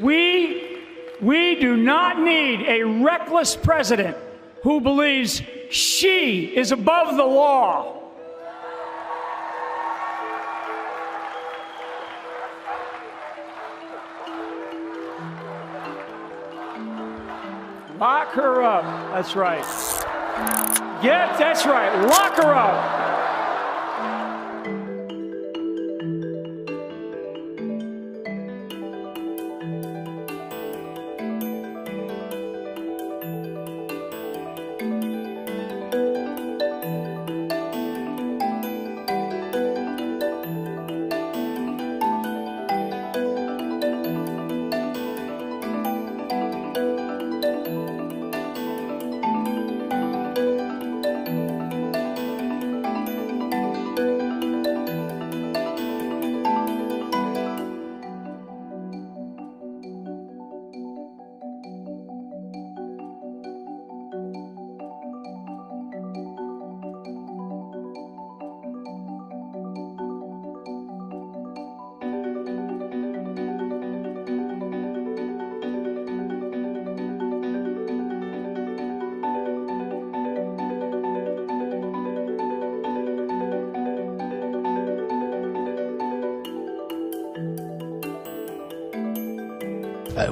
We do not need a reckless president who believes she is above the law. Lock her up. That's right. That's right. Lock her up.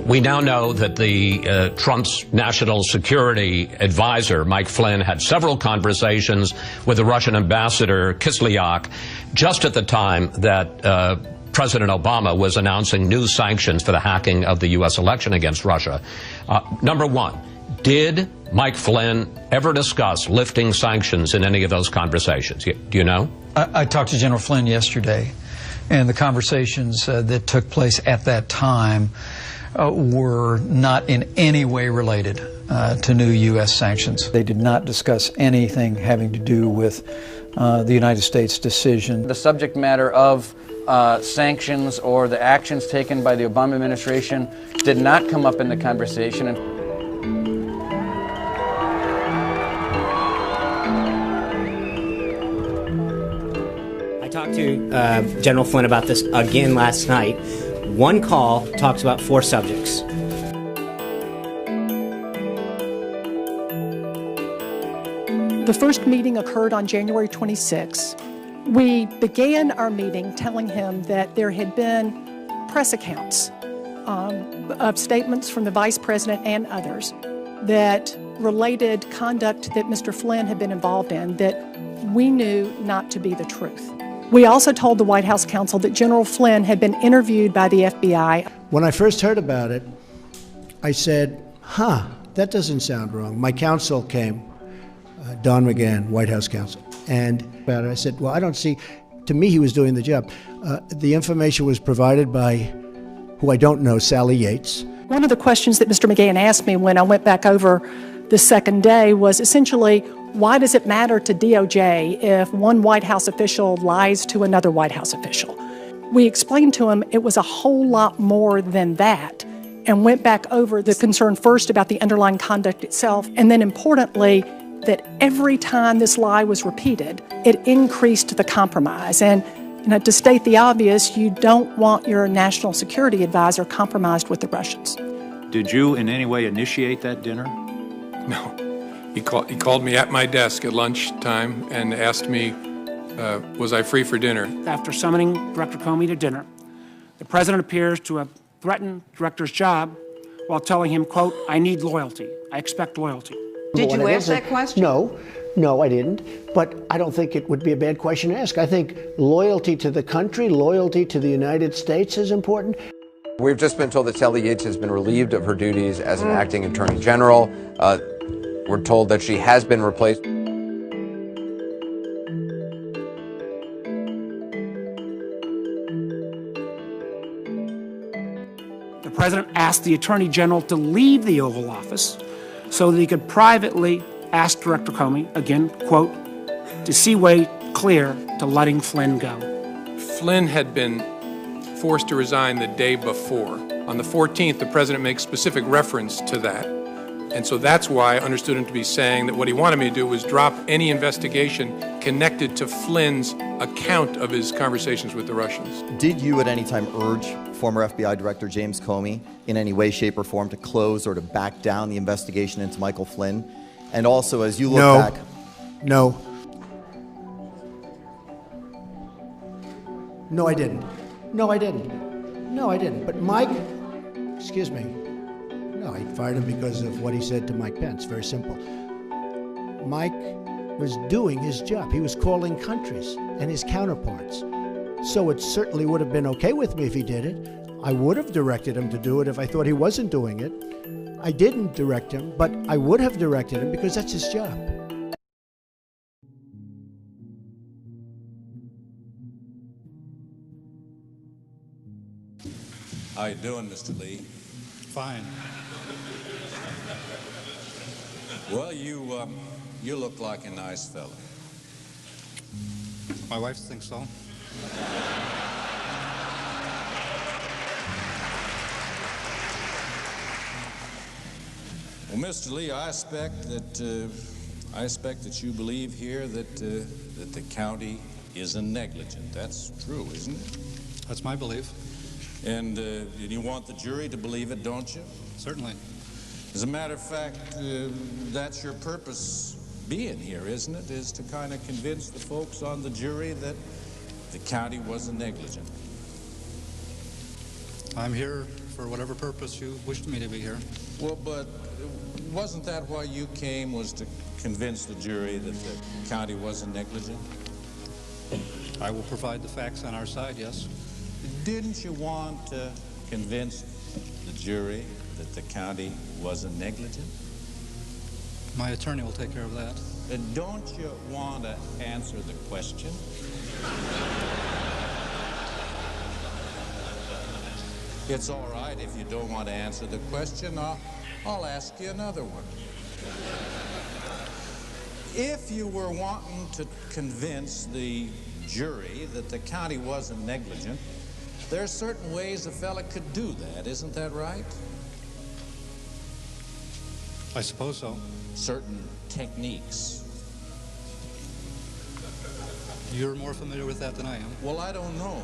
We now know that the Trump's national security advisor, Mike Flynn, had several conversations with the Russian ambassador, Kislyak, just at the time that President Obama was announcing new sanctions for the hacking of the U.S. election against Russia. Number one, did Mike Flynn ever discuss lifting sanctions in any of those conversations? Do you know? I talked to General Flynn yesterday, and the conversations that took place at that time were not in any way related to new U.S. sanctions. They did not discuss anything having to do with the United States decision. The subject matter of sanctions or the actions taken by the Obama administration did not come up in the conversation. I talked to General Flynn about this again last night. One call talks about 4 subjects. The first meeting occurred on January 26. We began our meeting telling him that there had been press accounts of statements from the Vice President and others that related conduct that Mr. Flynn had been involved in that we knew not to be the truth. We also told the White House counsel that General Flynn had been interviewed by the FBI. When I first heard about it, I said, that doesn't sound wrong. My counsel came, Don McGahn, White House counsel, and about it, I said, well, I don't see, to me he was doing the job. The information was provided by, who I don't know, Sally Yates. One of the questions that Mr. McGahn asked me when I went back over the second day was essentially, why does it matter to DOJ if one White House official lies to another White House official? We explained to him it was a whole lot more than that and went back over the concern first about the underlying conduct itself, and then importantly, that every time this lie was repeated, it increased the compromise. And to state the obvious, you don't want your national security advisor compromised with the Russians. Did you in any way initiate that dinner? No. He called me at my desk at lunchtime and asked me, was I free for dinner? After summoning Director Comey to dinner, the president appears to have threatened the director's job while telling him, quote, I need loyalty. I expect loyalty. Did you ask that question? No, I didn't. But I don't think it would be a bad question to ask. I think loyalty to the country, loyalty to the United States is important. We've just been told that Sally Yates has been relieved of her duties as an acting attorney general. We're told that she has been replaced. The president asked the attorney general to leave the Oval Office so that he could privately ask Director Comey, again, quote, to see way clear to letting Flynn go. Flynn had been forced to resign the day before. On the 14th, the president makes specific reference to that. And so that's why I understood him to be saying that what he wanted me to do was drop any investigation connected to Flynn's account of his conversations with the Russians. Did you at any time urge former FBI Director James Comey in any way, shape, or form to close or to back down the investigation into Michael Flynn? And also, as you look back... No, I didn't. No, I didn't. But Mike, excuse me, no, I fired him because of what he said to Mike Pence. Very simple. Mike was doing his job. He was calling countries and his counterparts. So it certainly would have been okay with me if he did it. I would have directed him to do it if I thought he wasn't doing it. I didn't direct him, but I would have directed him because that's his job. How you doing, Mr. Lee? Fine. Well, you look like a nice fella. My wife thinks so. Well, Mr. Lee, I expect that you believe here that the county isn't negligent. That's true, isn't it? That's my belief. And you want the jury to believe it, don't you? Certainly. As a matter of fact, that's your purpose being here, isn't it? Is to kind of convince the folks on the jury that the county wasn't negligent. I'm here for whatever purpose you wished me to be here. Well, but wasn't that why you came, was to convince the jury that the county wasn't negligent? I will provide the facts on our side, yes. Didn't you want to convince the jury that the county wasn't negligent? My attorney will take care of that. Don't you want to answer the question? It's all right if you don't want to answer the question. I'll ask you another one. If you were wanting to convince the jury that the county wasn't negligent, there are certain ways a fella could do that, isn't that right? I suppose so. Certain techniques. You're more familiar with that than I am. Well, I don't know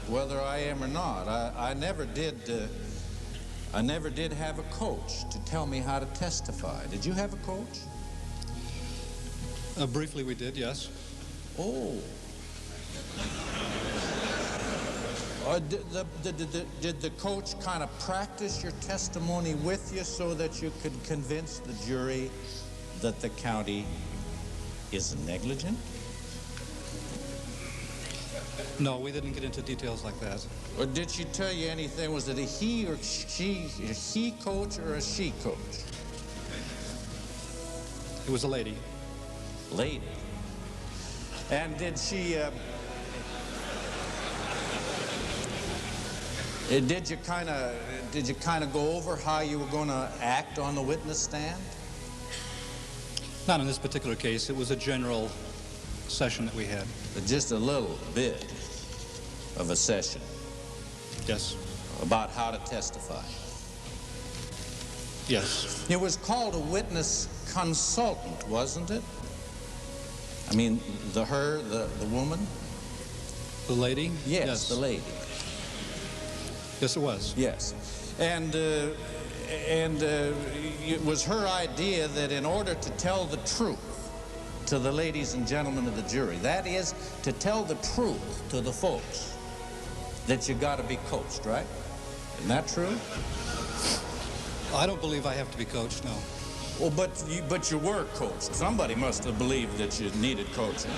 whether I am or not. I never did have a coach to tell me how to testify. Did you have a coach? Briefly we did, yes. Oh. Did the coach kind of practice your testimony with you so that you could convince the jury that the county isn't negligent? No, we didn't get into details like that. Or did she tell you anything? Was it a he or she, a he coach or a she coach? It was a lady. Lady. And did she, did you kind of go over how you were going to act on the witness stand? Not in this particular case. It was a general session that we had. Just a little bit of a session. Yes. About how to testify. Yes. It was called a witness consultant, wasn't it? I mean, the woman? The lady? Yes, the lady. Yes, it was. Yes. And it was her idea that in order to tell the truth to the ladies and gentlemen of the jury, that is, to tell the truth to the folks, that you got to be coached, right? Isn't that true? I don't believe I have to be coached, no. Well, but you were coached. Somebody must have believed that you needed coaching.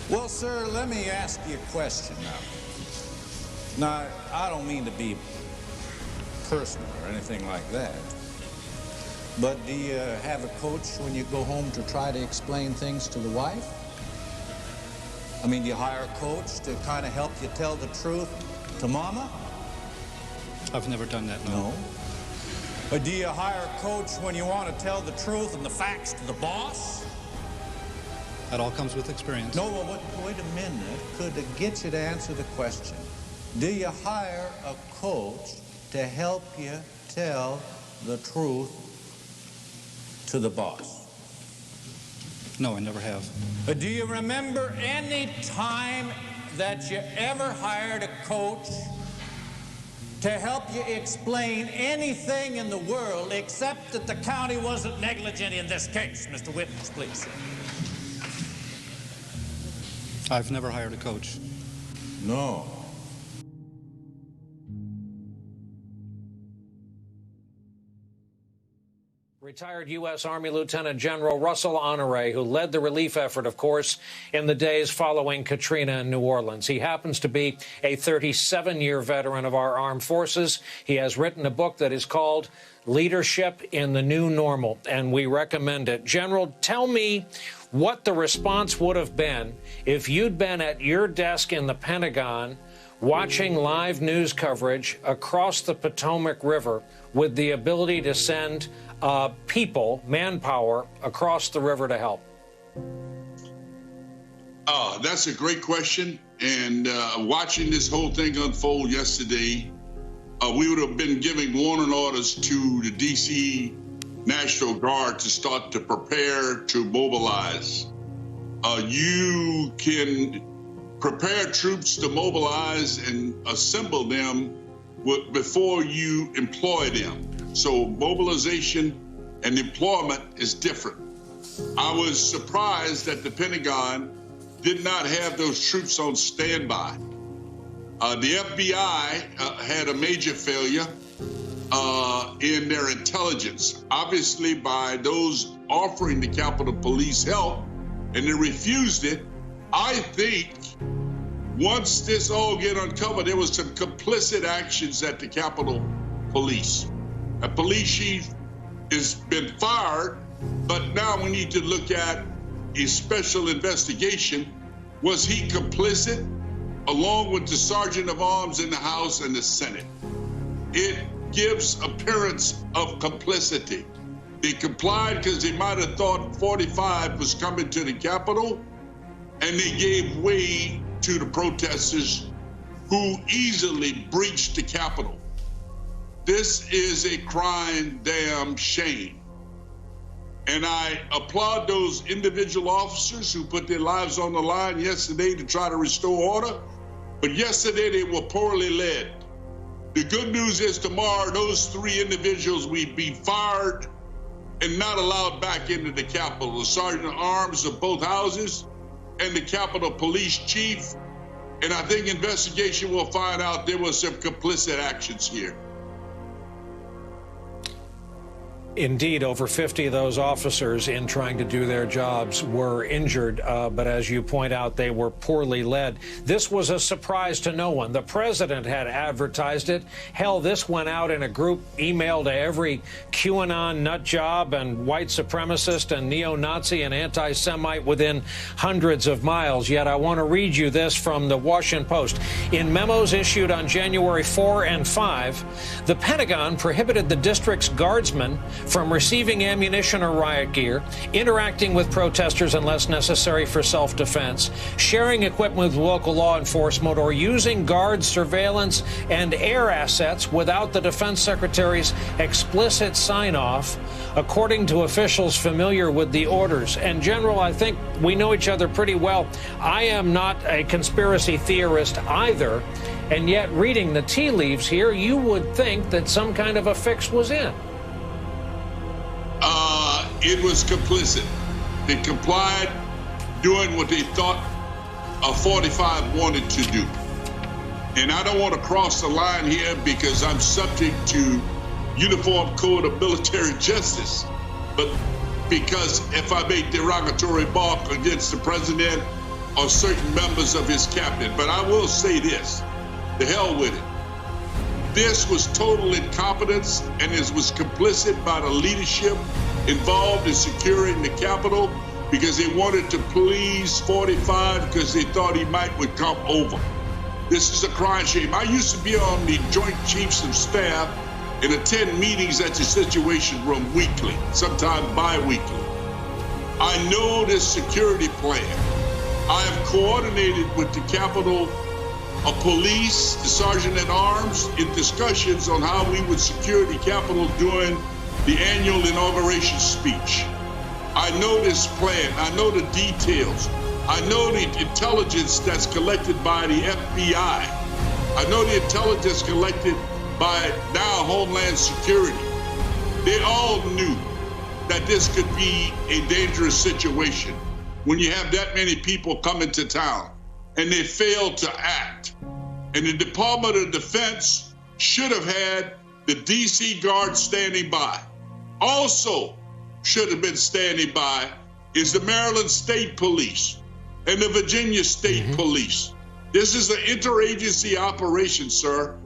Well, sir, let me ask you a question now. Now, I don't mean to be personal or anything like that, but do you have a coach when you go home to try to explain things to the wife? I mean, do you hire a coach to kind of help you tell the truth to Mama? I've never done that, no. No? Or do you hire a coach when you want to tell the truth and the facts to the boss? That all comes with experience. No, well, wait a minute. could to get you to answer the question. Do you hire a coach to help you tell the truth to the boss? No, I never have. But do you remember any time that you ever hired a coach to help you explain anything in the world except that the county wasn't negligent in this case? Mr. Witness, please. I've never hired a coach. No. Retired U.S. Army Lieutenant General Russell Honore, who led the relief effort, of course, in the days following Katrina in New Orleans. He happens to be a 37-year veteran of our armed forces. He has written a book that is called Leadership in the New Normal, and we recommend it. General, tell me what the response would have been if you'd been at your desk in the Pentagon watching live news coverage across the Potomac River with the ability to send people, manpower, across the river to help? That's a great question. And watching this whole thing unfold yesterday, we would have been giving warning orders to the D.C. National Guard to start to prepare to mobilize. You can prepare troops to mobilize and assemble them before you employ them. So mobilization and deployment is different. I was surprised that the Pentagon did not have those troops on standby. The FBI had a major failure in their intelligence, obviously by those offering the Capitol Police help, and they refused it. I think once this all get uncovered, there was some complicit actions at the Capitol Police. A police chief has been fired, but now we need to look at a special investigation. Was he complicit, along with the Sergeant of Arms in the House and the Senate? It gives appearance of complicity. They complied because they might have thought 45 was coming to the Capitol, and they gave way to the protesters who easily breached the Capitol. This is a crying damn shame. And I applaud those individual officers who put their lives on the line yesterday to try to restore order. But yesterday they were poorly led. The good news is tomorrow those 3 individuals will be fired and not allowed back into the Capitol. The Sergeant of Arms of both houses and the Capitol Police Chief. And I think investigation will find out there was some complicit actions here. Indeed, over 50 of those officers in trying to do their jobs were injured, but as you point out, they were poorly led. This was a surprise to no one. The president had advertised it. Hell, this went out in a group email to every QAnon nut job and white supremacist and neo-Nazi and anti-Semite within hundreds of miles. Yet I want to read you this from the Washington Post. In memos issued on January 4 and 5, the Pentagon prohibited the district's guardsmen from receiving ammunition or riot gear, interacting with protesters unless necessary for self-defense, sharing equipment with local law enforcement, or using guard surveillance and air assets without the defense secretary's explicit sign-off, according to officials familiar with the orders. And General, I think we know each other pretty well. I am not a conspiracy theorist either, and yet reading the tea leaves here, you would think that some kind of a fix was in. It was complicit. They complied doing what they thought a 45 wanted to do. And I don't want to cross the line here because I'm subject to Uniform Code of Military Justice. But because if I make derogatory remark against the president or certain members of his cabinet, but I will say this, the hell with it. This was total incompetence, and it was complicit by the leadership involved in securing the Capitol because they wanted to please 45 because they thought he would come over. This is a crying shame. I used to be on the Joint Chiefs of Staff and attend meetings at the Situation Room weekly, sometimes bi-weekly. I know this security plan I have coordinated with the Capitol Police, the Sergeant at Arms, in discussions on how we would secure the Capitol during the annual inauguration speech. I know this plan. I know the details. I know the intelligence that's collected by the FBI. I know the intelligence collected by now Homeland Security. They all knew that this could be a dangerous situation when you have that many people coming to town, and they failed to act. And the Department of Defense should have had the DC Guard standing by. Also should have been standing by is the Maryland State Police and the Virginia State Police. This is an interagency operation, sir.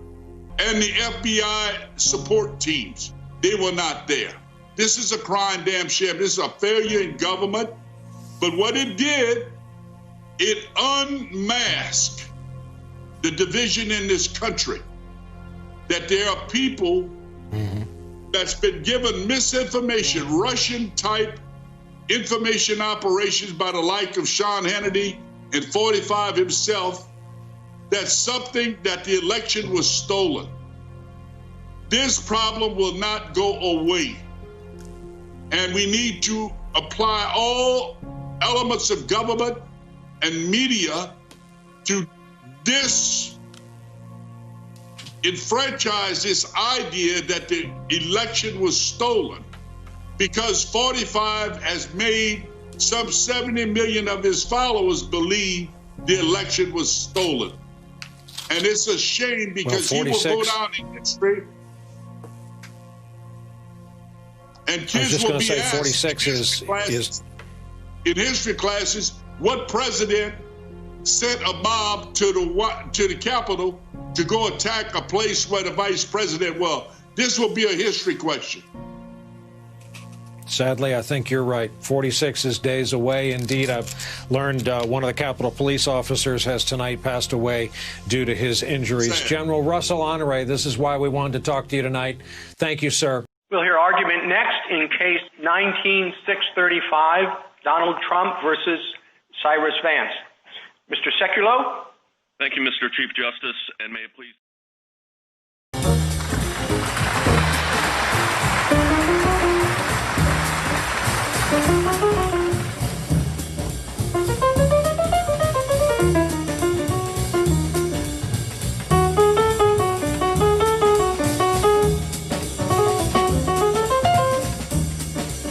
And the FBI support teams, they were not there. This is a crying damn shame. This is a failure in government. But what it did, it unmasked the division in this country, that there are people that's been given misinformation, Russian-type information operations by the like of Sean Hannity and 45 himself, that's something that the election was stolen. This problem will not go away. And we need to apply all elements of government and media to disenfranchise this idea that the election was stolen, because 45 has made some 70 million of his followers believe the election was stolen. And it's a shame, because he will go down in history. And kids will be asked 46 is in history classes, what president sent a mob to the Capitol to go attack a place where the vice president was? This will be a history question. Sadly, I think you're right. 46 is days away. Indeed, I've learned one of the Capitol Police officers has tonight passed away due to his injuries. Sad. General Russell Honore, this is why we wanted to talk to you tonight. Thank you, sir. We'll hear argument next in case 19-635, Donald Trump versus Cyrus Vance. Mr. Sekulow? Thank you, Mr. Chief Justice, and may it please...